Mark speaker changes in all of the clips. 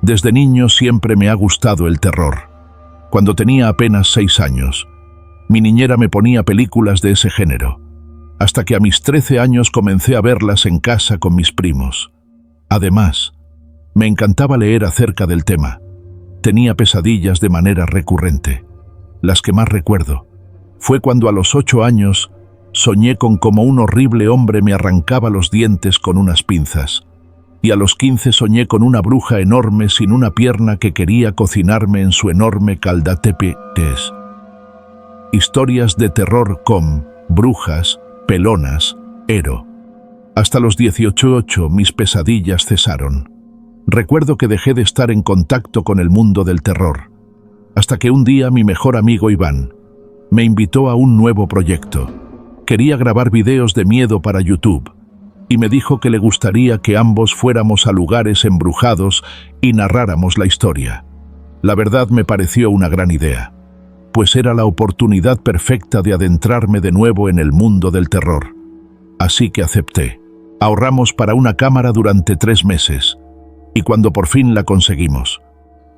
Speaker 1: Desde niño siempre me ha gustado el terror. Cuando tenía apenas 6 años, mi niñera me ponía películas de ese género, hasta que a mis 13 años comencé a verlas en casa con mis primos. Además, me encantaba leer acerca del tema. Tenía pesadillas de manera recurrente. Las que más recuerdo fue cuando a los 8 años soñé con cómo un horrible hombre me arrancaba los dientes con unas pinzas. Y a los 15 soñé con una bruja enorme sin una pierna que quería cocinarme en su enorme caldatepe. Historias de terror con brujas, pelonas, ero. Hasta los 18 mis pesadillas cesaron. Recuerdo que dejé de estar en contacto con el mundo del terror, hasta que un día mi mejor amigo Iván me invitó a un nuevo proyecto. Quería grabar videos de miedo para YouTube, y me dijo que le gustaría que ambos fuéramos a lugares embrujados y narráramos la historia. La verdad me pareció una gran idea, pues era la oportunidad perfecta de adentrarme de nuevo en el mundo del terror. Así que acepté. Ahorramos para una cámara durante 3 meses, y cuando por fin la conseguimos,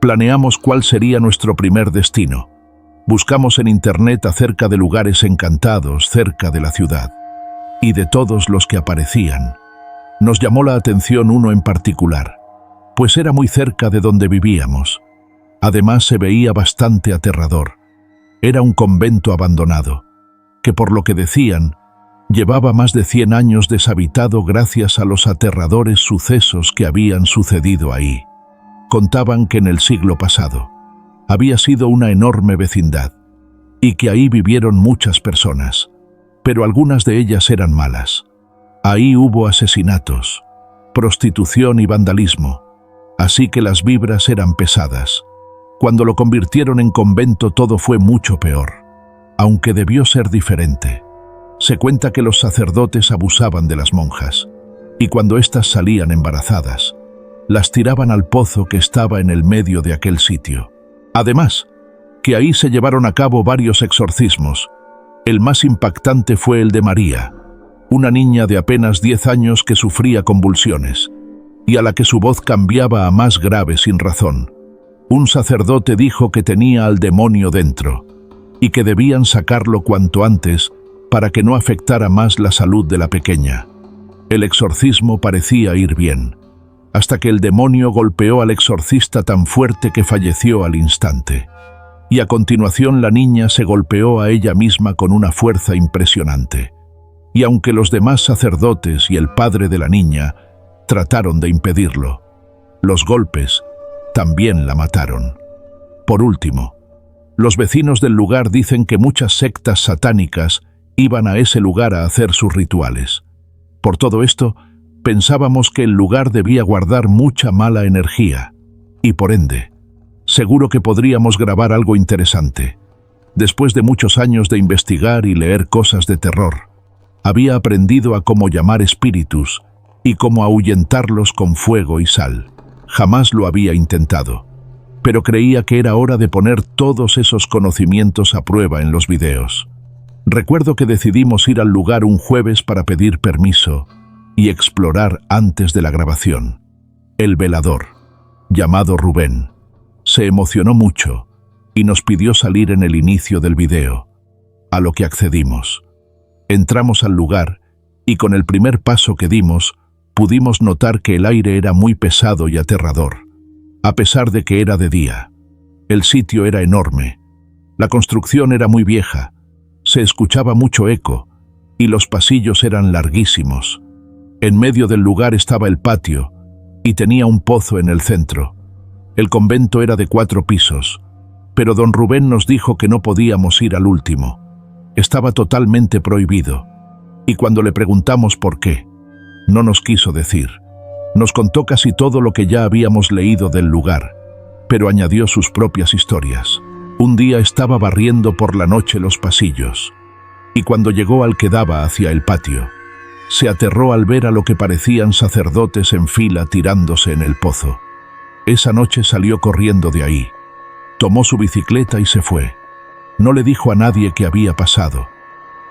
Speaker 1: planeamos cuál sería nuestro primer destino. Buscamos en internet acerca de lugares encantados cerca de la ciudad, y de todos los que aparecían, nos llamó la atención uno en particular, pues era muy cerca de donde vivíamos. Además se veía bastante aterrador. Era un convento abandonado, que por lo que decían, llevaba más de 100 años deshabitado gracias a los aterradores sucesos que habían sucedido ahí. Contaban que en el siglo pasado había sido una enorme vecindad, y que ahí vivieron muchas personas, pero algunas de ellas eran malas. Ahí hubo asesinatos, prostitución y vandalismo, así que las vibras eran pesadas. Cuando lo convirtieron en convento todo fue mucho peor, aunque debió ser diferente. Se cuenta que los sacerdotes abusaban de las monjas, y cuando éstas salían embarazadas, las tiraban al pozo que estaba en el medio de aquel sitio. Además, que ahí se llevaron a cabo varios exorcismos. El más impactante fue el de María, una niña de apenas 10 años que sufría convulsiones, y a la que su voz cambiaba a más grave sin razón. Un sacerdote dijo que tenía al demonio dentro, y que debían sacarlo cuanto antes para que no afectara más la salud de la pequeña. El exorcismo parecía ir bien, hasta que el demonio golpeó al exorcista tan fuerte que falleció al instante. Y a continuación la niña se golpeó a ella misma con una fuerza impresionante. Y aunque los demás sacerdotes y el padre de la niña trataron de impedirlo, los golpes también la mataron. Por último, los vecinos del lugar dicen que muchas sectas satánicas iban a ese lugar a hacer sus rituales. Por todo esto, pensábamos que el lugar debía guardar mucha mala energía, y por ende, seguro que podríamos grabar algo interesante. Después de muchos años de investigar y leer cosas de terror, había aprendido a cómo llamar espíritus y cómo ahuyentarlos con fuego y sal. Jamás lo había intentado, pero creía que era hora de poner todos esos conocimientos a prueba en los videos. Recuerdo que decidimos ir al lugar un jueves para pedir permiso y explorar antes de la grabación. El velador, llamado Rubén, se emocionó mucho y nos pidió salir en el inicio del video, a lo que accedimos. Entramos al lugar y con el primer paso que dimos, pudimos notar que el aire era muy pesado y aterrador, a pesar de que era de día. El sitio era enorme, la construcción era muy vieja, se escuchaba mucho eco y los pasillos eran larguísimos. En medio del lugar estaba el patio y tenía un pozo en el centro. El convento era de 4 pisos, pero don Rubén nos dijo que no podíamos ir al último. Estaba totalmente prohibido, y cuando le preguntamos por qué, no nos quiso decir. Nos contó casi todo lo que ya habíamos leído del lugar, pero añadió sus propias historias. Un día estaba barriendo por la noche los pasillos, y cuando llegó al que daba hacia el patio, se aterró al ver a lo que parecían sacerdotes en fila tirándose en el pozo. Esa noche salió corriendo de ahí, tomó su bicicleta y se fue. No le dijo a nadie qué había pasado.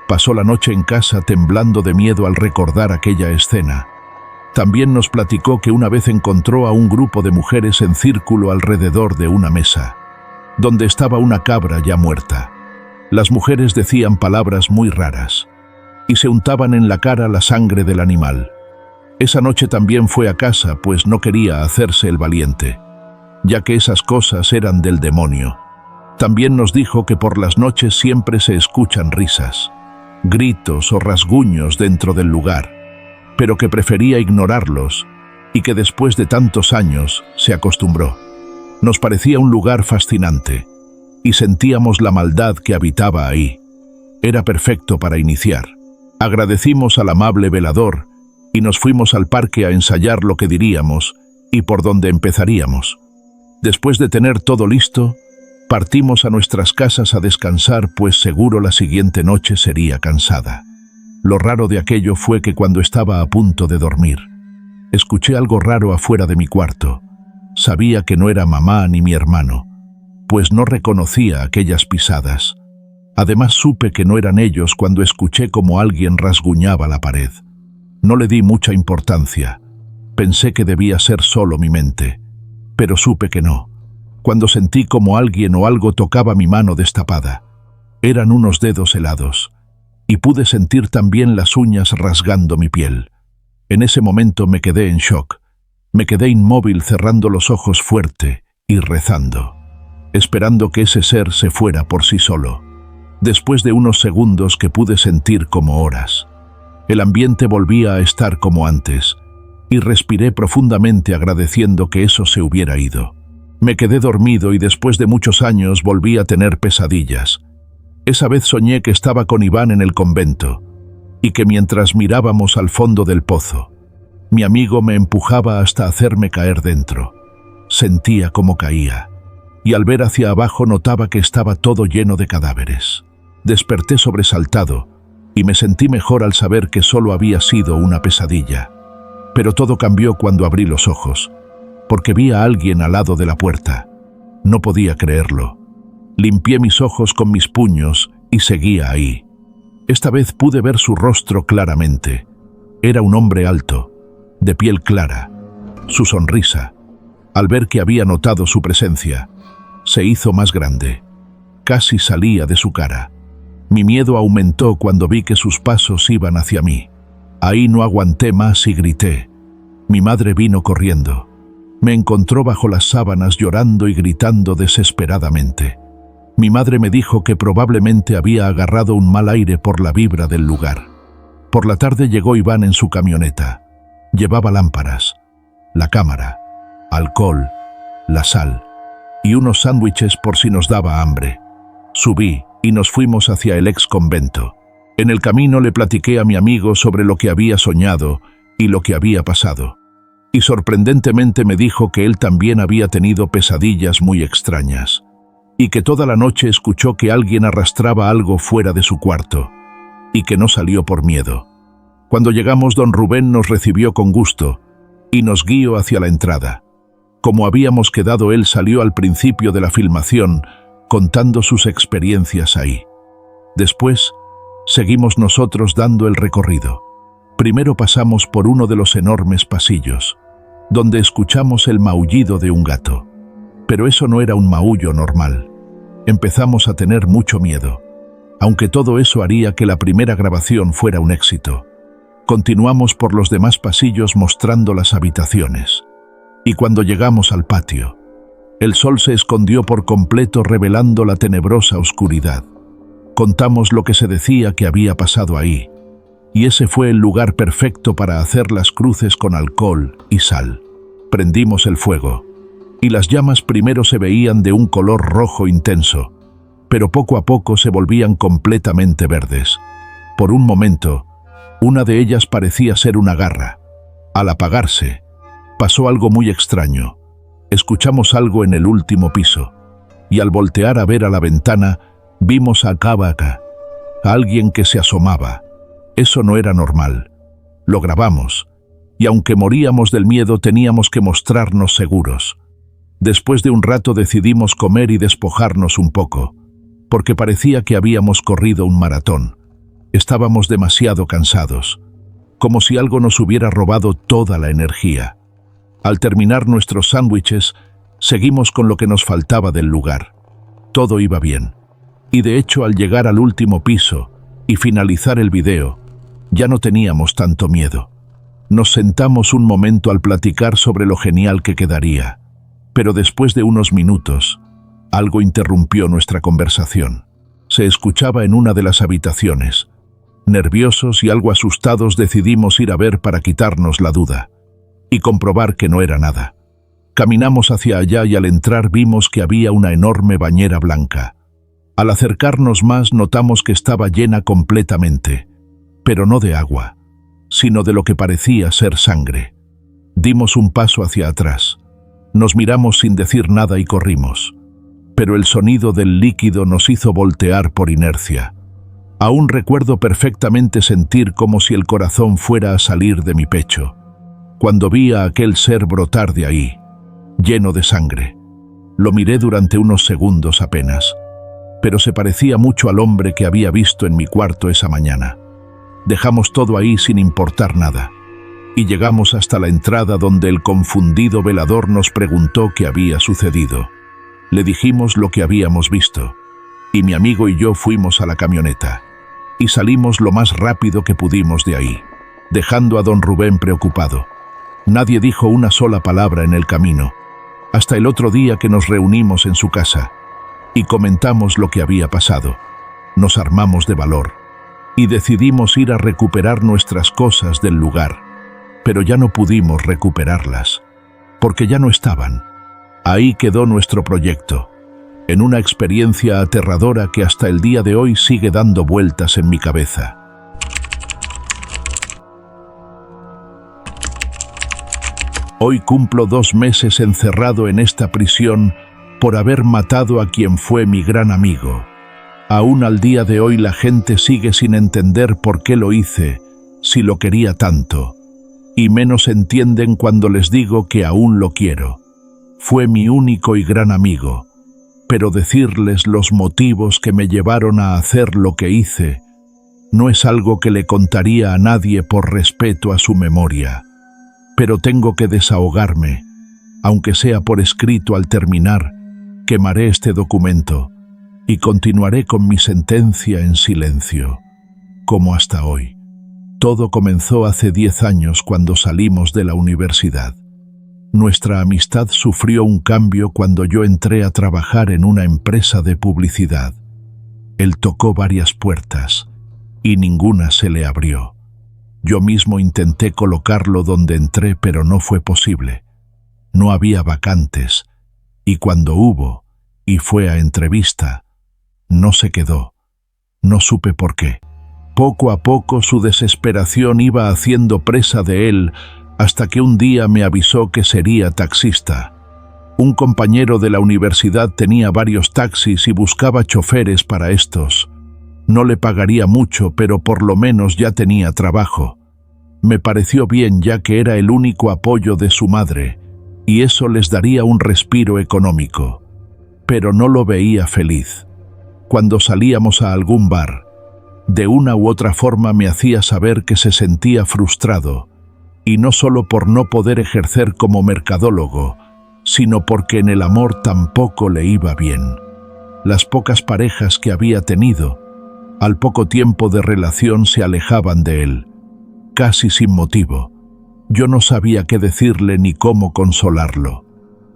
Speaker 1: Pasó la noche en casa temblando de miedo al recordar aquella escena. También nos platicó que una vez encontró a un grupo de mujeres en círculo alrededor de una mesa, donde estaba una cabra ya muerta. Las mujeres decían palabras muy raras y se untaban en la cara la sangre del animal. Esa noche también fue a casa, pues no quería hacerse el valiente, ya que esas cosas eran del demonio. También nos dijo que por las noches siempre se escuchan risas, gritos o rasguños dentro del lugar, pero que prefería ignorarlos y que después de tantos años se acostumbró. Nos parecía un lugar fascinante y sentíamos la maldad que habitaba ahí. Era perfecto para iniciar. Agradecimos al amable velador y nos fuimos al parque a ensayar lo que diríamos y por dónde empezaríamos. Después de tener todo listo, partimos a nuestras casas a descansar, pues seguro la siguiente noche sería cansada. Lo raro de aquello fue que cuando estaba a punto de dormir, escuché algo raro afuera de mi cuarto. Sabía que no era mamá ni mi hermano, pues no reconocía aquellas pisadas. Además supe que no eran ellos cuando escuché como alguien rasguñaba la pared. No le di mucha importancia. Pensé que debía ser solo mi mente, pero supe que no. Cuando sentí como alguien o algo tocaba mi mano destapada. Eran unos dedos helados, y pude sentir también las uñas rasgando mi piel. En ese momento me quedé en shock. Me quedé inmóvil, cerrando los ojos fuerte y rezando, esperando que ese ser se fuera por sí solo. Después de unos segundos que pude sentir como horas, el ambiente volvía a estar como antes, y respiré profundamente agradeciendo que eso se hubiera ido. Me quedé dormido y después de muchos años volví a tener pesadillas. Esa vez soñé que estaba con Iván en el convento y que mientras mirábamos al fondo del pozo, mi amigo me empujaba hasta hacerme caer dentro. Sentía cómo caía y al ver hacia abajo notaba que estaba todo lleno de cadáveres. Desperté sobresaltado y me sentí mejor al saber que solo había sido una pesadilla. Pero todo cambió cuando abrí los ojos, porque vi a alguien al lado de la puerta. No podía creerlo. Limpié mis ojos con mis puños y seguía ahí. Esta vez pude ver su rostro claramente. Era un hombre alto, de piel clara. Su sonrisa, al ver que había notado su presencia, se hizo más grande. Casi salía de su cara. Mi miedo aumentó cuando vi que sus pasos iban hacia mí. Ahí no aguanté más y grité. Mi madre vino corriendo. Me encontró bajo las sábanas llorando y gritando desesperadamente. Mi madre me dijo que probablemente había agarrado un mal aire por la vibra del lugar. Por la tarde llegó Iván en su camioneta. Llevaba lámparas, la cámara, alcohol, la sal y unos sándwiches por si nos daba hambre. Subí y nos fuimos hacia el ex convento. En el camino le platiqué a mi amigo sobre lo que había soñado y lo que había pasado. Y sorprendentemente me dijo que él también había tenido pesadillas muy extrañas, y que toda la noche escuchó que alguien arrastraba algo fuera de su cuarto, y que no salió por miedo. Cuando llegamos, don Rubén nos recibió con gusto, y nos guió hacia la entrada. Como habíamos quedado, él salió al principio de la filmación, contando sus experiencias ahí. Después, seguimos nosotros dando el recorrido. Primero pasamos por uno de los enormes pasillos, donde escuchamos el maullido de un gato. Pero eso no era un maullo normal. Empezamos a tener mucho miedo, aunque todo eso haría que la primera grabación fuera un éxito. Continuamos por los demás pasillos mostrando las habitaciones. Y cuando llegamos al patio, el sol se escondió por completo revelando la tenebrosa oscuridad. Contamos lo que se decía que había pasado ahí, y ese fue el lugar perfecto para hacer las cruces con alcohol y sal. Prendimos el fuego, y las llamas primero se veían de un color rojo intenso, pero poco a poco se volvían completamente verdes. Por un momento, una de ellas parecía ser una garra. Al apagarse, pasó algo muy extraño. Escuchamos algo en el último piso, y al voltear a ver a la ventana, vimos a alguien que se asomaba. Eso no era normal. Lo grabamos, y aunque moríamos del miedo teníamos que mostrarnos seguros. Después de un rato decidimos comer y despojarnos un poco, porque parecía que habíamos corrido un maratón. Estábamos demasiado cansados. como si algo nos hubiera robado toda la energía. Al terminar nuestros sándwiches, seguimos con lo que nos faltaba del lugar. Todo iba bien. Y de hecho, al llegar al último piso y finalizar el video, ya no teníamos tanto miedo. Nos sentamos un momento al platicar sobre lo genial que quedaría, pero después de unos minutos, algo interrumpió nuestra conversación. Se escuchaba en una de las habitaciones. Nerviosos y algo asustados decidimos ir a ver para quitarnos la duda y comprobar que no era nada. Caminamos hacia allá y al entrar vimos que había una enorme bañera blanca. Al acercarnos más notamos que estaba llena completamente, pero no de agua, sino de lo que parecía ser sangre. Dimos un paso hacia atrás. Nos miramos sin decir nada y corrimos. Pero el sonido del líquido nos hizo voltear por inercia. Aún recuerdo perfectamente sentir como si el corazón fuera a salir de mi pecho, cuando vi a aquel ser brotar de ahí, lleno de sangre. Lo miré durante unos segundos apenas, pero se parecía mucho al hombre que había visto en mi cuarto esa mañana. Dejamos todo ahí sin importar nada, y llegamos hasta la entrada donde el confundido velador nos preguntó qué había sucedido. Le dijimos lo que habíamos visto, y mi amigo y yo fuimos a la camioneta, y salimos lo más rápido que pudimos de ahí, dejando a don Rubén preocupado. Nadie dijo una sola palabra en el camino, hasta el otro día que nos reunimos en su casa, y comentamos lo que había pasado. Nos armamos de valor y decidimos ir a recuperar nuestras cosas del lugar, pero ya no pudimos recuperarlas, porque ya no estaban. Ahí quedó nuestro proyecto, en una experiencia aterradora que hasta el día de hoy sigue dando vueltas en mi cabeza. Hoy cumplo 2 meses encerrado en esta prisión por haber matado a quien fue mi gran amigo. Aún al día de hoy la gente sigue sin entender por qué lo hice, si lo quería tanto, y menos entienden cuando les digo que aún lo quiero. Fue mi único y gran amigo, pero decirles los motivos que me llevaron a hacer lo que hice no es algo que le contaría a nadie por respeto a su memoria. Pero tengo que desahogarme, aunque sea por escrito. Al terminar, quemaré este documento y continuaré con mi sentencia en silencio, como hasta hoy. Todo comenzó hace 10 años cuando salimos de la universidad. Nuestra amistad sufrió un cambio cuando yo entré a trabajar en una empresa de publicidad. Él tocó varias puertas y ninguna se le abrió. Yo mismo intenté colocarlo donde entré, pero no fue posible. No había vacantes, y cuando hubo, y fue a entrevista, no se quedó. No supe por qué. Poco a poco su desesperación iba haciendo presa de él, hasta que un día me avisó que sería taxista. Un compañero de la universidad tenía varios taxis y buscaba choferes para estos. No le pagaría mucho, pero por lo menos ya tenía trabajo. Me pareció bien, ya que era el único apoyo de su madre, y eso les daría un respiro económico. Pero no lo veía feliz. Cuando salíamos a algún bar, de una u otra forma me hacía saber que se sentía frustrado, y no solo por no poder ejercer como mercadólogo, sino porque en el amor tampoco le iba bien. Las pocas parejas que había tenido, al poco tiempo de relación se alejaban de él, casi sin motivo. Yo no sabía qué decirle ni cómo consolarlo.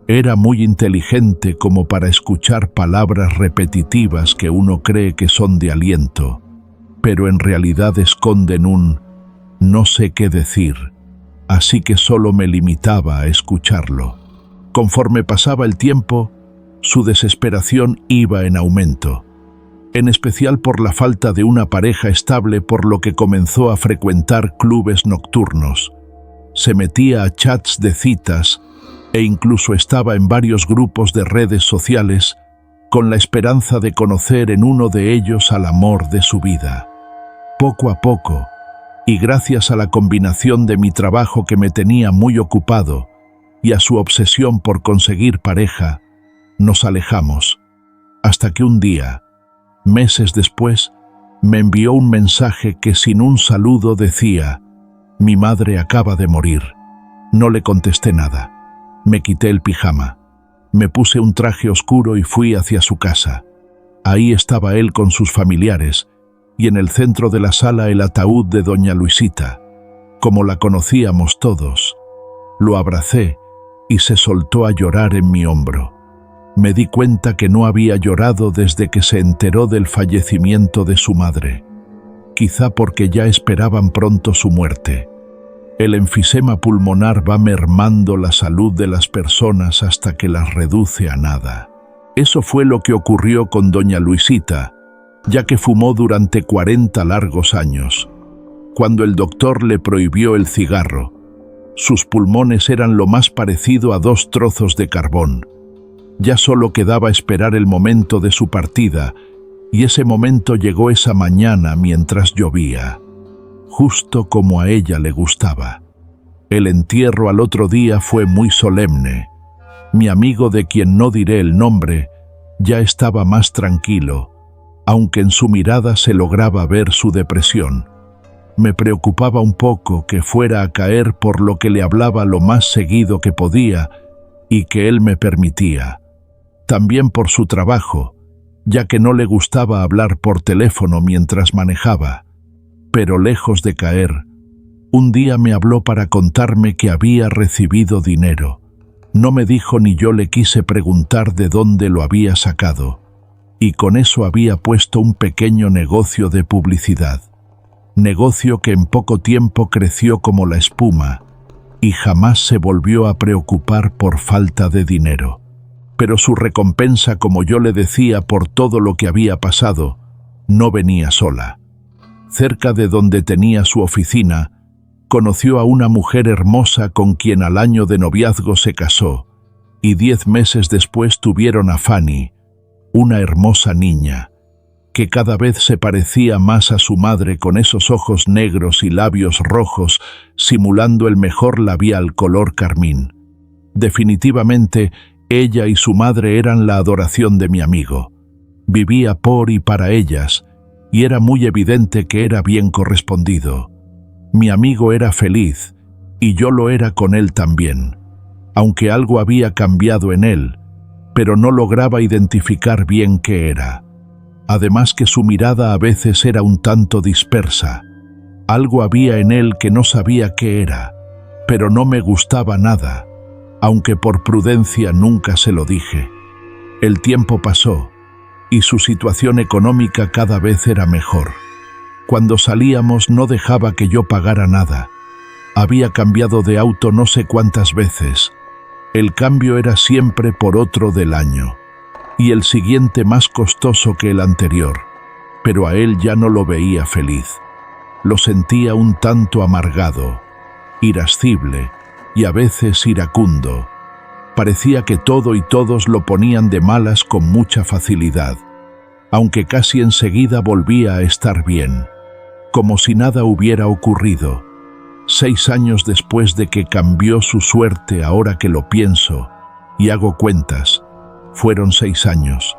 Speaker 1: Era muy inteligente como para escuchar palabras repetitivas que uno cree que son de aliento, pero en realidad esconden un no sé qué decir, así que solo me limitaba a escucharlo. Conforme pasaba el tiempo, su desesperación iba en aumento, en especial por la falta de una pareja estable, por lo que comenzó a frecuentar clubes nocturnos. Se metía a chats de citas e incluso estaba en varios grupos de redes sociales con la esperanza de conocer en uno de ellos al amor de su vida. Poco a poco, y gracias a la combinación de mi trabajo que me tenía muy ocupado y a su obsesión por conseguir pareja, nos alejamos, hasta que un día, meses después, me envió un mensaje que sin un saludo decía: Mi madre acaba de morir. No le contesté nada. Me quité el pijama. Me puse un traje oscuro y fui hacia su casa. Ahí estaba él con sus familiares, y en el centro de la sala el ataúd de doña Luisita, como la conocíamos todos. Lo abracé y se soltó a llorar en mi hombro. Me di cuenta que no había llorado desde que se enteró del fallecimiento de su madre, quizá porque ya esperaban pronto su muerte. El enfisema pulmonar va mermando la salud de las personas hasta que las reduce a nada. Eso fue lo que ocurrió con doña Luisita, ya que fumó durante 40 largos años. Cuando el doctor le prohibió el cigarro, sus pulmones eran lo más parecido a 2 trozos de carbón. Ya solo quedaba esperar el momento de su partida, y ese momento llegó esa mañana mientras llovía, justo como a ella le gustaba. El entierro al otro día fue muy solemne. Mi amigo, de quien no diré el nombre, ya estaba más tranquilo, aunque en su mirada se lograba ver su depresión. Me preocupaba un poco que fuera a caer, por lo que le hablaba lo más seguido que podía y que él me permitía. También por su trabajo, ya que no le gustaba hablar por teléfono mientras manejaba. Pero lejos de caer, un día me habló para contarme que había recibido dinero. No me dijo ni yo le quise preguntar de dónde lo había sacado, y con eso había puesto un pequeño negocio de publicidad. Negocio que en poco tiempo creció como la espuma y jamás se volvió a preocupar por falta de dinero. Pero su recompensa, como yo le decía, por todo lo que había pasado, no venía sola. Cerca de donde tenía su oficina, conoció a una mujer hermosa con quien al año de noviazgo se casó, y 10 meses después tuvieron a Fanny, una hermosa niña, que cada vez se parecía más a su madre, con esos ojos negros y labios rojos, simulando el mejor labial color carmín. Definitivamente, ella y su madre eran la adoración de mi amigo. Vivía por y para ellas, y era muy evidente que era bien correspondido. Mi amigo era feliz, y yo lo era con él también, aunque algo había cambiado en él, pero no lograba identificar bien qué era. Además que su mirada a veces era un tanto dispersa. Algo había en él que no sabía qué era, pero no me gustaba nada, aunque por prudencia nunca se lo dije. El tiempo pasó, y su situación económica cada vez era mejor. Cuando salíamos no dejaba que yo pagara nada. Había cambiado de auto no sé cuántas veces. El cambio era siempre por otro del año, y el siguiente más costoso que el anterior, pero a él ya no lo veía feliz. Lo sentía un tanto amargado, irascible y a veces iracundo. Parecía que todo y todos lo ponían de malas con mucha facilidad, aunque casi enseguida volvía a estar bien, como si nada hubiera ocurrido. 6 años después de que cambió su suerte, ahora que lo pienso y hago cuentas, fueron 6 años,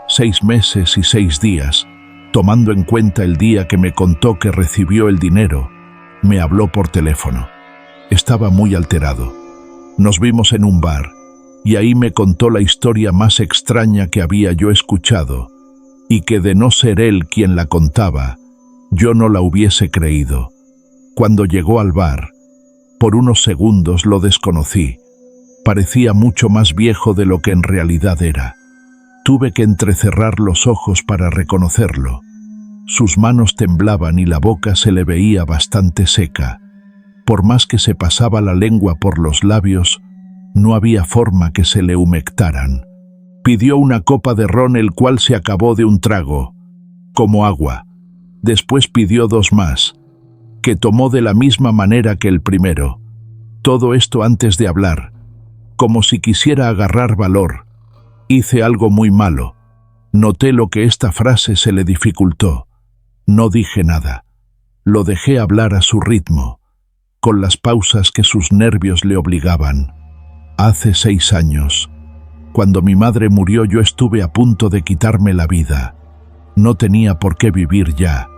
Speaker 1: 6 meses y 6 días, tomando en cuenta el día que me contó que recibió el dinero. Me habló por teléfono. Estaba muy alterado. Nos vimos en un bar, y ahí me contó la historia más extraña que había yo escuchado, y que de no ser él quien la contaba, yo no la hubiese creído. Cuando llegó al bar, por unos segundos lo desconocí. Parecía mucho más viejo de lo que en realidad era. Tuve que entrecerrar los ojos para reconocerlo. Sus manos temblaban y la boca se le veía bastante seca. Por más que se pasaba la lengua por los labios, no había forma que se le humectaran. Pidió una copa de ron, el cual se acabó de un trago, como agua. Después pidió 2 más, que tomó de la misma manera que el primero. Todo esto antes de hablar, como si quisiera agarrar valor. Hice algo muy malo. Noté lo que esta frase se le dificultó. No dije nada. Lo dejé hablar a su ritmo, con las pausas que sus nervios le obligaban. Hace 6 años, cuando mi madre murió, yo estuve a punto de quitarme la vida. No tenía por qué vivir ya.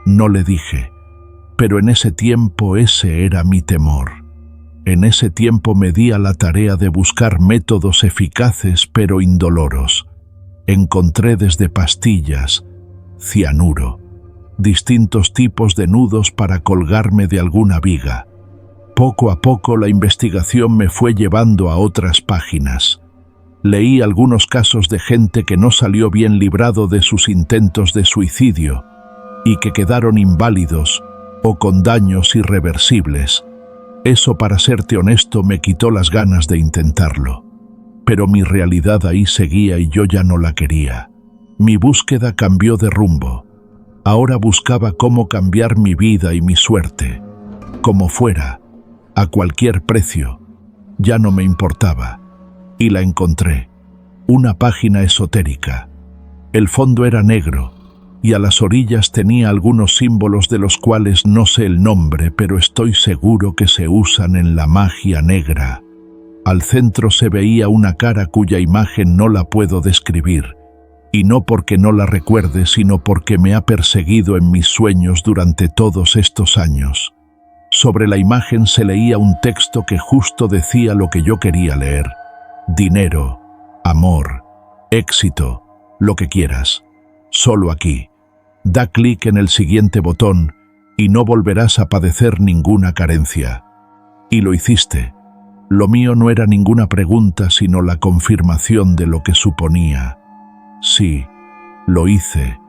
Speaker 1: No le dije. Pero en ese tiempo ese era mi temor. En ese tiempo me di a la tarea de buscar métodos eficaces pero indoloros. Encontré desde pastillas, cianuro, distintos tipos de nudos para colgarme de alguna viga. Poco a poco la investigación me fue llevando a otras páginas. Leí algunos casos de gente que no salió bien librado de sus intentos de suicidio y que quedaron inválidos o con daños irreversibles. Eso, para serte honesto, me quitó las ganas de intentarlo. Pero mi realidad ahí seguía y yo ya no la quería. Mi búsqueda cambió de rumbo. Ahora buscaba cómo cambiar mi vida y mi suerte. Como fuera, a cualquier precio. Ya no me importaba. Y la encontré. Una página esotérica. El fondo era negro y a las orillas tenía algunos símbolos de los cuales no sé el nombre, pero estoy seguro que se usan en la magia negra. Al centro se veía una cara cuya imagen no la puedo describir, y no porque no la recuerde, sino porque me ha perseguido en mis sueños durante todos estos años. Sobre la imagen se leía un texto que justo decía lo que yo quería leer: dinero, amor, éxito, lo que quieras, solo aquí. Da clic en el siguiente botón y no volverás a padecer ninguna carencia. Y lo hiciste. Lo mío no era ninguna pregunta, sino la confirmación de lo que suponía. Sí, lo hice,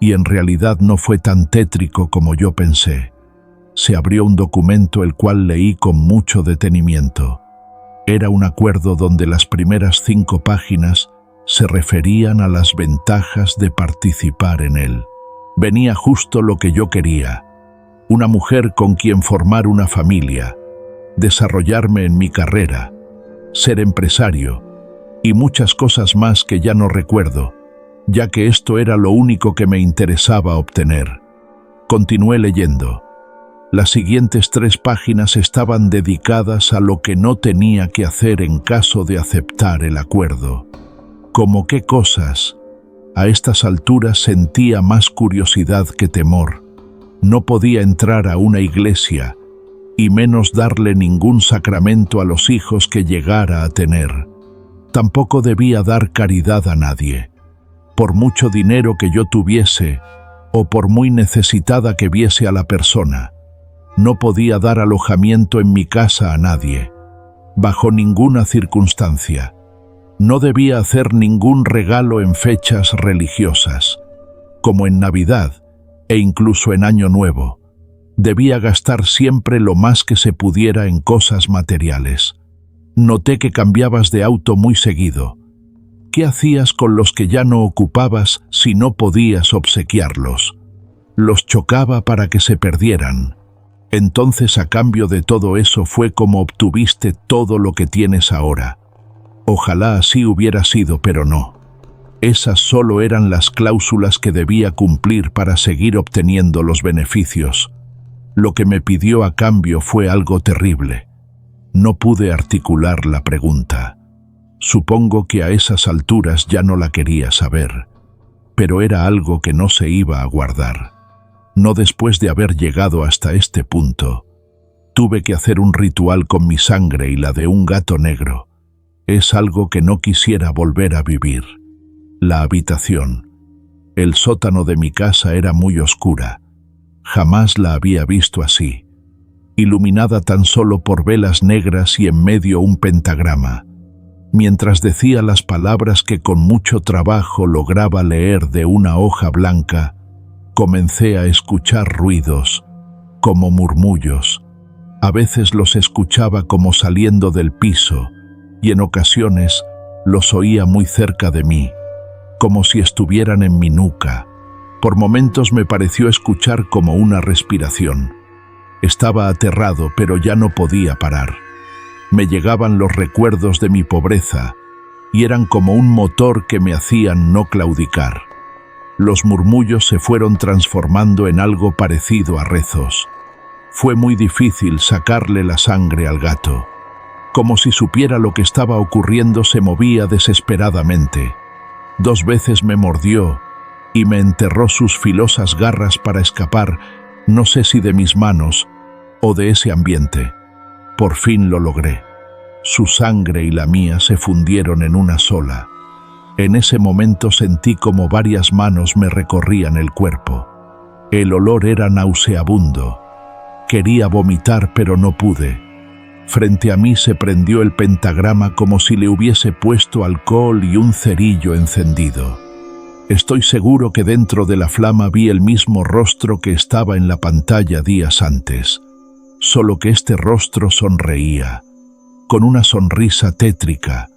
Speaker 1: y en realidad no fue tan tétrico como yo pensé. Se abrió un documento el cual leí con mucho detenimiento. Era un acuerdo donde las primeras 5 páginas se referían a las ventajas de participar en él. Venía justo lo que yo quería: una mujer con quien formar una familia, desarrollarme en mi carrera, ser empresario y muchas cosas más que ya no recuerdo, ya que esto era lo único que me interesaba obtener. Continué leyendo. Las siguientes 3 páginas estaban dedicadas a lo que no tenía que hacer en caso de aceptar el acuerdo. ¿Cómo qué cosas? A estas alturas sentía más curiosidad que temor. No podía entrar a una iglesia, y menos darle ningún sacramento a los hijos que llegara a tener. Tampoco debía dar caridad a nadie. Por mucho dinero que yo tuviese, o por muy necesitada que viese a la persona, no podía dar alojamiento en mi casa a nadie, bajo ninguna circunstancia. No debía hacer ningún regalo en fechas religiosas, como en Navidad e incluso en Año Nuevo. Debía gastar siempre lo más que se pudiera en cosas materiales. Noté que cambiabas de auto muy seguido. ¿Qué hacías con los que ya no ocupabas si no podías obsequiarlos? Los chocaba para que se perdieran. Entonces, a cambio de todo eso, fue como obtuviste todo lo que tienes ahora. Ojalá así hubiera sido, pero no. Esas solo eran las cláusulas que debía cumplir para seguir obteniendo los beneficios. Lo que me pidió a cambio fue algo terrible. No pude articular la pregunta. Supongo que a esas alturas ya no la quería saber, pero era algo que no se iba a guardar. No después de haber llegado hasta este punto. Tuve que hacer un ritual con mi sangre y la de un gato negro. Es algo que no quisiera volver a vivir. La habitación. El sótano de mi casa era muy oscura. Jamás la había visto así. Iluminada tan solo por velas negras y en medio un pentagrama. Mientras decía las palabras que con mucho trabajo lograba leer de una hoja blanca, comencé a escuchar ruidos, como murmullos. A veces los escuchaba como saliendo del piso, y en ocasiones los oía muy cerca de mí, como si estuvieran en mi nuca. Por momentos me pareció escuchar como una respiración. Estaba aterrado, pero ya no podía parar. Me llegaban los recuerdos de mi pobreza, y eran como un motor que me hacían no claudicar. Los murmullos se fueron transformando en algo parecido a rezos. Fue muy difícil sacarle la sangre al gato. Como si supiera lo que estaba ocurriendo, se movía desesperadamente. 2 veces me mordió y me enterró sus filosas garras para escapar. No sé si de mis manos o de ese ambiente. Por fin lo logré. Su sangre y la mía se fundieron en una sola. En ese momento sentí como varias manos me recorrían el cuerpo. El olor era nauseabundo. Quería vomitar, pero no pude. Frente a mí se prendió el pentagrama como si le hubiese puesto alcohol y un cerillo encendido. Estoy seguro que dentro de la flama vi el mismo rostro que estaba en la pantalla días antes, solo que este rostro sonreía, con una sonrisa tétrica,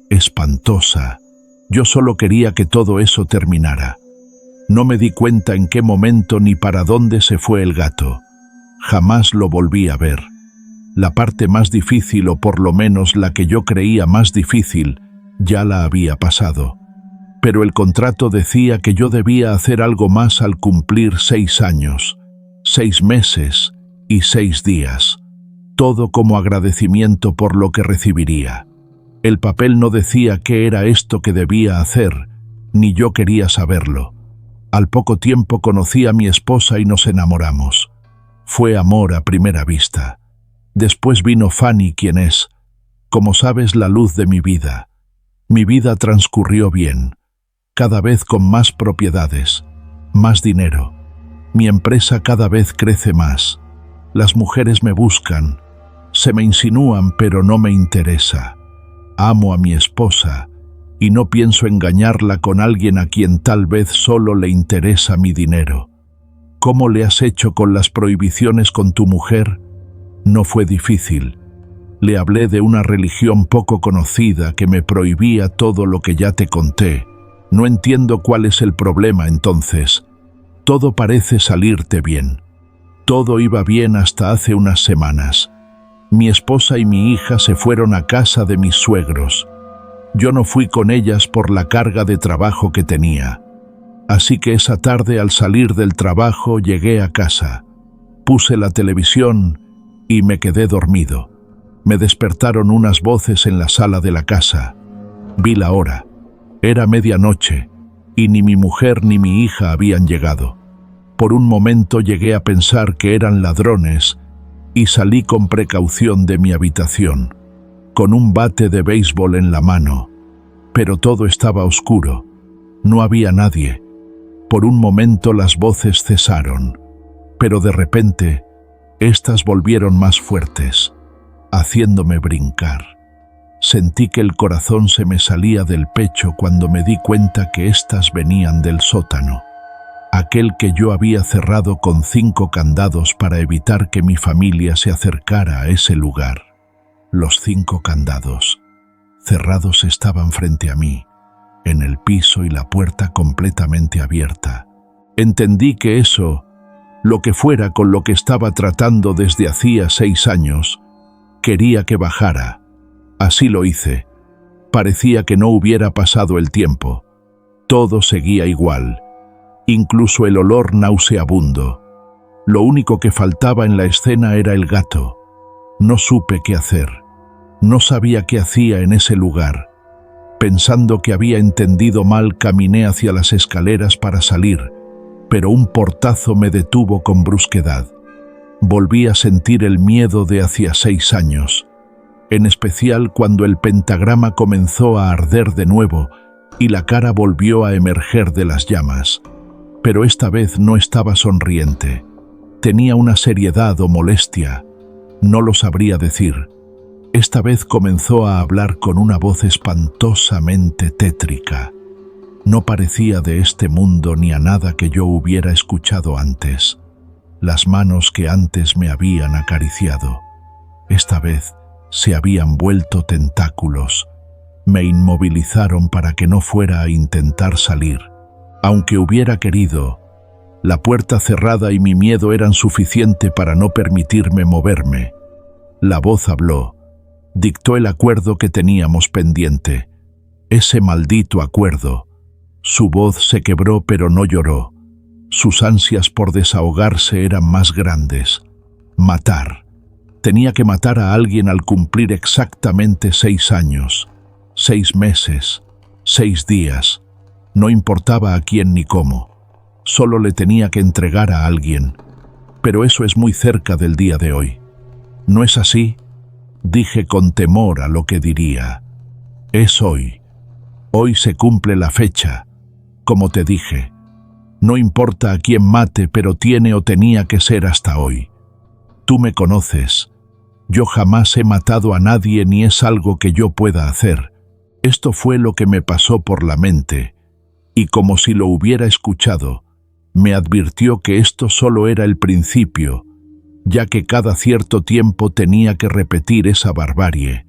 Speaker 1: espantosa. Yo solo quería que todo eso terminara. No me di cuenta en qué momento ni para dónde se fue el gato. Jamás lo volví a ver. La parte más difícil, o por lo menos la que yo creía más difícil, ya la había pasado. Pero el contrato decía que yo debía hacer algo más al cumplir 6 años, 6 meses y 6 días. Todo como agradecimiento por lo que recibiría. El papel no decía qué era esto que debía hacer, ni yo quería saberlo. Al poco tiempo conocí a mi esposa y nos enamoramos. Fue amor a primera vista. Después vino Fanny, quien es, como sabes, la luz de mi vida. Mi vida transcurrió bien, cada vez con más propiedades, más dinero. Mi empresa cada vez crece más. Las mujeres me buscan, se me insinúan, pero no me interesa. Amo a mi esposa y no pienso engañarla con alguien a quien tal vez solo le interesa mi dinero. ¿Cómo le has hecho con las prohibiciones con tu mujer? No fue difícil. Le hablé de una religión poco conocida que me prohibía todo lo que ya te conté. No entiendo cuál es el problema entonces. Todo parece salirte bien. Todo iba bien hasta hace unas semanas. Mi esposa y mi hija se fueron a casa de mis suegros. Yo no fui con ellas por la carga de trabajo que tenía. Así que esa tarde, al salir del trabajo, llegué a casa. Puse la televisión y me quedé dormido. Me despertaron unas voces en la sala de la casa. Vi la hora. Era medianoche y ni mi mujer ni mi hija habían llegado. Por un momento llegué a pensar que eran ladrones y salí con precaución de mi habitación, con un bate de béisbol en la mano. Pero todo estaba oscuro. No había nadie. Por un momento las voces cesaron, pero de repente estas volvieron más fuertes, haciéndome brincar. Sentí que el corazón se me salía del pecho cuando me di cuenta que estas venían del sótano, aquel que yo había cerrado con 5 candados para evitar que mi familia se acercara a ese lugar. Los 5 candados cerrados estaban frente a mí, en el piso y la puerta completamente abierta. Entendí que eso, lo que fuera con lo que estaba tratando desde hacía 6 años, quería que bajara. Así lo hice. Parecía que no hubiera pasado el tiempo. Todo seguía igual, incluso el olor nauseabundo. Lo único que faltaba en la escena era el gato. No supe qué hacer. No sabía qué hacía en ese lugar. Pensando que había entendido mal, caminé hacia las escaleras para salir, pero un portazo me detuvo con brusquedad. Volví a sentir el miedo de hacía 6 años, en especial cuando el pentagrama comenzó a arder de nuevo y la cara volvió a emerger de las llamas. Pero esta vez no estaba sonriente. Tenía una seriedad o molestia. No lo sabría decir. Esta vez comenzó a hablar con una voz espantosamente tétrica. No parecía de este mundo ni a nada que yo hubiera escuchado antes. Las manos que antes me habían acariciado, esta vez se habían vuelto tentáculos. Me inmovilizaron para que no fuera a intentar salir. Aunque hubiera querido, la puerta cerrada y mi miedo eran suficiente para no permitirme moverme. La voz habló. Dictó el acuerdo que teníamos pendiente. Ese maldito acuerdo. Su voz se quebró, pero no lloró. Sus ansias por desahogarse eran más grandes. Matar. Tenía que matar a alguien al cumplir exactamente 6 años, 6 meses, 6 días. No importaba a quién ni cómo. Solo le tenía que entregar a alguien. Pero eso es muy cerca del día de hoy. ¿No es así? Dije con temor a lo que diría. Es hoy. Hoy se cumple la fecha. Como te dije, no importa a quién mate, pero tiene o tenía que ser hasta hoy. Tú me conoces. Yo jamás he matado a nadie ni es algo que yo pueda hacer. Esto fue lo que me pasó por la mente, y como si lo hubiera escuchado, me advirtió que esto solo era el principio, ya que cada cierto tiempo tenía que repetir esa barbarie,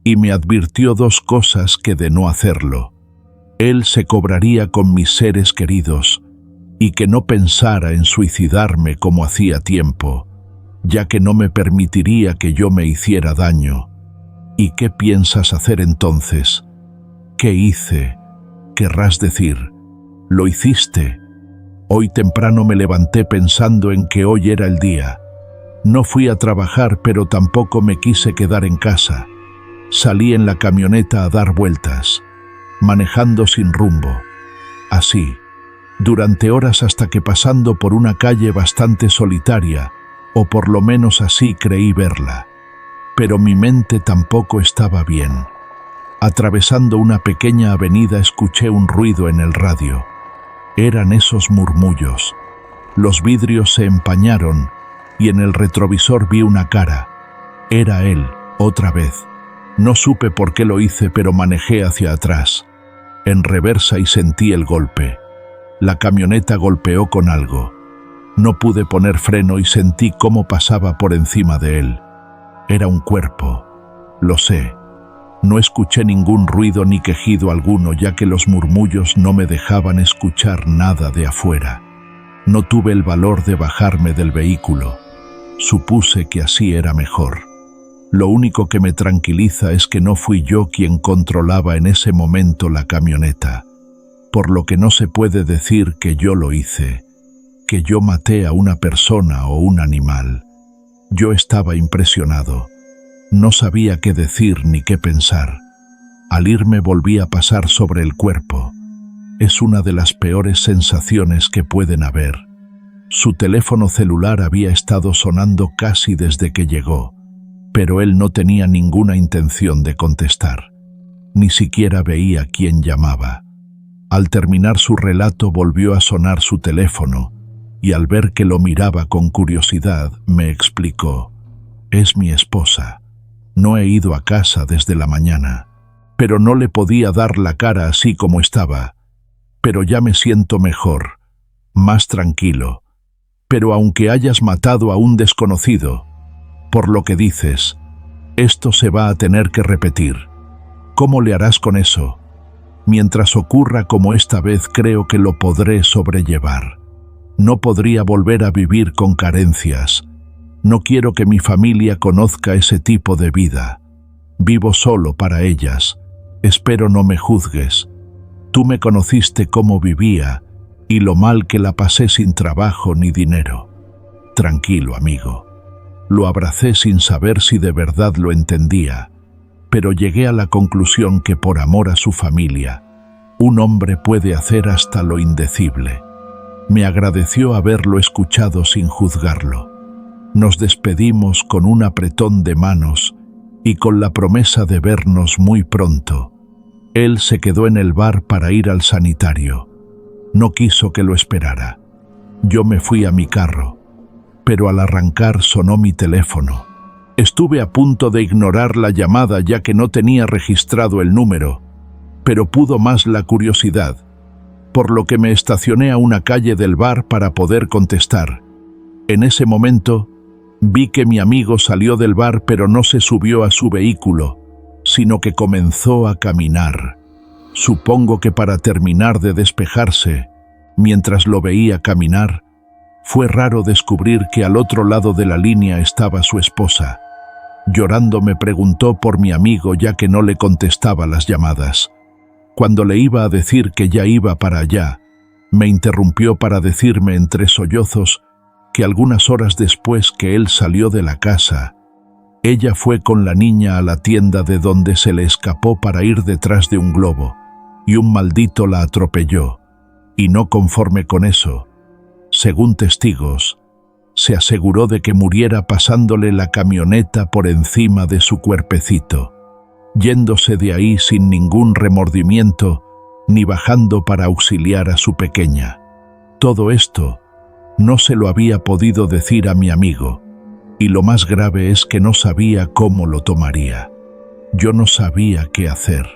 Speaker 1: y me advirtió dos cosas que de no hacerlo. Él se cobraría con mis seres queridos, y que no pensara en suicidarme como hacía tiempo, ya que no me permitiría que yo me hiciera daño. ¿Y qué piensas hacer entonces? ¿Qué hice? Querrás decir, ¿lo hiciste? Hoy temprano me levanté pensando en que hoy era el día. No fui a trabajar, pero tampoco me quise quedar en casa. Salí en la camioneta a dar vueltas, manejando sin rumbo. Así, durante horas hasta que pasando por una calle bastante solitaria, o por lo menos así creí verla. Pero mi mente tampoco estaba bien. Atravesando una pequeña avenida escuché un ruido en el radio. Eran esos murmullos. Los vidrios se empañaron y en el retrovisor vi una cara. Era él, otra vez. No supe por qué lo hice, pero manejé hacia atrás, en reversa, y sentí el golpe. La camioneta golpeó con algo. No pude poner freno y sentí cómo pasaba por encima de él. Era un cuerpo. Lo sé. No escuché ningún ruido ni quejido alguno, ya que los murmullos no me dejaban escuchar nada de afuera. No tuve el valor de bajarme del vehículo. Supuse que así era mejor. Lo único que me tranquiliza es que no fui yo quien controlaba en ese momento la camioneta, por lo que no se puede decir que yo lo hice, que yo maté a una persona o un animal. Yo estaba impresionado. No sabía qué decir ni qué pensar. Al irme volví a pasar sobre el cuerpo. Es una de las peores sensaciones que pueden haber. Su teléfono celular había estado sonando casi desde que llegó, pero él no tenía ninguna intención de contestar. Ni siquiera veía quién llamaba. Al terminar su relato volvió a sonar su teléfono, y al ver que lo miraba con curiosidad, me explicó: «Es mi esposa. No he ido a casa desde la mañana, pero no le podía dar la cara así como estaba. Pero ya me siento mejor, más tranquilo. Pero aunque hayas matado a un desconocido, por lo que dices, esto se va a tener que repetir. ¿Cómo le harás con eso? Mientras ocurra como esta vez, creo que lo podré sobrellevar. No podría volver a vivir con carencias. No quiero que mi familia conozca ese tipo de vida. Vivo solo para ellas. Espero no me juzgues. Tú me conociste cómo vivía y lo mal que la pasé sin trabajo ni dinero. Tranquilo, amigo». Lo abracé sin saber si de verdad lo entendía, pero llegué a la conclusión que por amor a su familia, un hombre puede hacer hasta lo indecible. Me agradeció haberlo escuchado sin juzgarlo. Nos despedimos con un apretón de manos y con la promesa de vernos muy pronto. Él se quedó en el bar para ir al sanitario. No quiso que lo esperara. Yo me fui a mi carro, pero al arrancar sonó mi teléfono. Estuve a punto de ignorar la llamada ya que no tenía registrado el número, pero pudo más la curiosidad, por lo que me estacioné a una calle del bar para poder contestar. En ese momento, vi que mi amigo salió del bar, pero no se subió a su vehículo, sino que comenzó a caminar. Supongo que para terminar de despejarse. Mientras lo veía caminar, fue raro descubrir que al otro lado de la línea estaba su esposa. Llorando me preguntó por mi amigo, ya que no le contestaba las llamadas. Cuando le iba a decir que ya iba para allá, me interrumpió para decirme entre sollozos que algunas horas después que él salió de la casa, ella fue con la niña a la tienda de donde se le escapó para ir detrás de un globo, y un maldito la atropelló. Y no conforme con eso, según testigos, Se aseguró de que muriera pasándole la camioneta por encima de su cuerpecito, yéndose de ahí sin ningún remordimiento, ni bajando para auxiliar a su pequeña. Todo esto no se lo había podido decir a mi amigo, y lo más grave es que no sabía cómo lo tomaría. Yo no sabía qué hacer.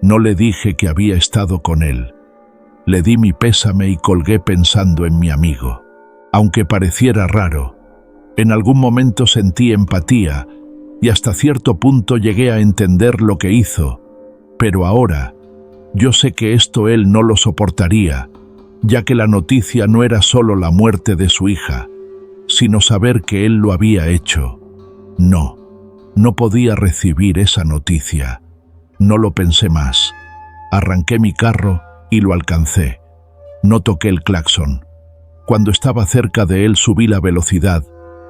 Speaker 1: No le dije que había estado con él. Le di mi pésame y colgué pensando en mi amigo. Aunque pareciera raro, en algún momento sentí empatía y hasta cierto punto llegué a entender lo que hizo, pero ahora yo sé que esto él no lo soportaría, ya que la noticia no era solo la muerte de su hija, sino saber que él lo había hecho. No podía recibir esa noticia. No lo pensé más. Arranqué mi carro y lo alcancé. No toqué el claxon. Cuando estaba cerca de él subí la velocidad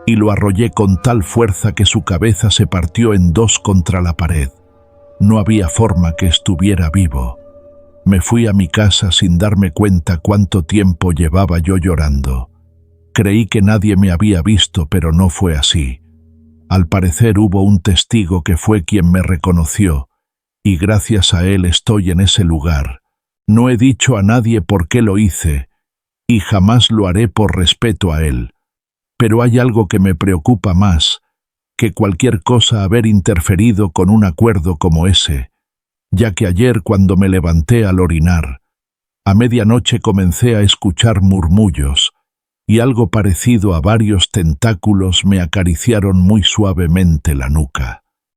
Speaker 1: y lo arrollé con tal fuerza que su cabeza se partió en dos contra la pared. No había forma que estuviera vivo. Me fui a mi casa sin darme cuenta cuánto tiempo llevaba yo llorando. Creí que nadie me había visto, pero no fue así. Al parecer hubo un testigo que fue quien me reconoció, y gracias a él estoy en ese lugar. No he dicho a nadie por qué lo hice, y jamás lo haré por respeto a él. Pero hay algo que me preocupa más que cualquier cosa: haber interferido con un acuerdo como ese, ya que ayer cuando me levanté al orinar, a medianoche comencé a escuchar murmullos, y algo parecido a varios tentáculos me acariciaron muy suavemente la nuca.